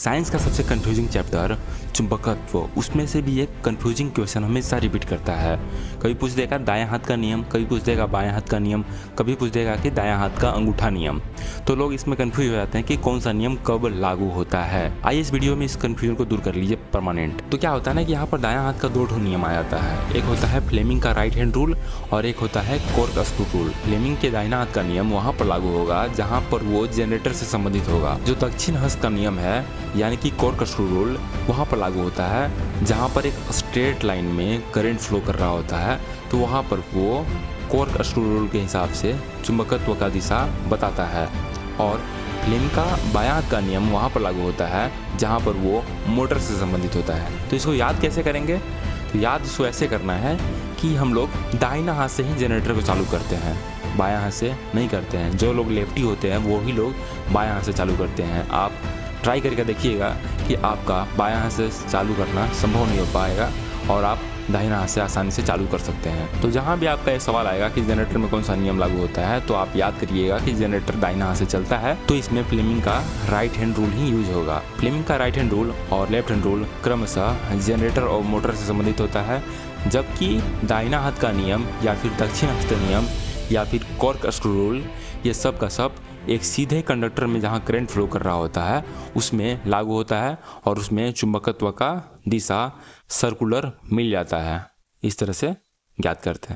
Science का सबसे confusing chapter चुंबकत्व, उसमें से भी एक कंफ्यूजिंग क्वेश्चन हमेशा रिपीट करता है। कभी पूछ देगा दायां हाथ का नियम, कभी पूछ देगा बायां हाथ का नियम, कभी पूछ देगा कि दायां हाथ का अंगूठा नियम। तो लोग इसमें कंफ्यूज हो जाते हैं कि कौन सा नियम कब लागू होता है। आइए इस वीडियो में इस कंफ्यूजन को दूर कर लीजिए परमानेंट। तो क्या होता है ना कि यहाँ पर दायां हाथ का दो नियम आ जाता है। एक होता है फ्लेमिंग का राइट हैंड रूल और एक होता है कॉर्कस्क्रू रूल। फ्लेमिंग के दाहिना हाथ का नियम वहाँ पर लागू होगा जहाँ पर वो जनरेटर से संबंधित होगा। जो दक्षिण हस्त का नियम है यानी कि कॉर्कस्क्रू रूल वहाँ पर लागू होता है जहाँ पर एक स्ट्रेट लाइन में करंट फ्लो कर रहा होता है। तो वहाँ पर वो कॉर्कस्क्रू रूल के हिसाब से चुंबकत्व का दिशा बताता है। और फ्लेमिंग का बायां हाथ का नियम वहाँ पर लागू होता है जहाँ पर वो मोटर से संबंधित होता है। तो इसको याद कैसे करेंगे? तो याद इसको ऐसे करना है कि हम लोग दाहिना हाथ से ही जनरेटर को चालू करते हैं, बायां हाथ से नहीं करते हैं। जो लोग लेफ्टी होते हैं वो ही लोग बायां हाथ से चालू करते हैं। आप ट्राई करके देखिएगा कि आपका बायां हाथ से चालू करना संभव नहीं हो पाएगा और आप दाहिना हाथ से आसानी से चालू कर सकते हैं। तो जहाँ भी आपका ये सवाल आएगा कि जनरेटर में कौन सा नियम लागू होता है, तो आप याद करिएगा कि जनरेटर दाहिना हाथ से चलता है तो इसमें फ्लेमिंग का राइट हैंड रूल ही यूज होगा। फ्लेमिंग का राइट हैंड रूल और लेफ्ट हैंड रूल क्रमशः जनरेटर और मोटर से संबंधित होता है, जबकि दाहिना हाथ का नियम या फिर दक्षिण हस्त नियम या फिर कॉर्कस्क्रू रूल ये सब का सब एक सीधे कंडक्टर में जहाँ करंट फ्लो कर रहा होता है उसमें लागू होता है और उसमें चुंबकत्व का दिशा सर्कुलर मिल जाता है। इस तरह से ज्ञात करते हैं।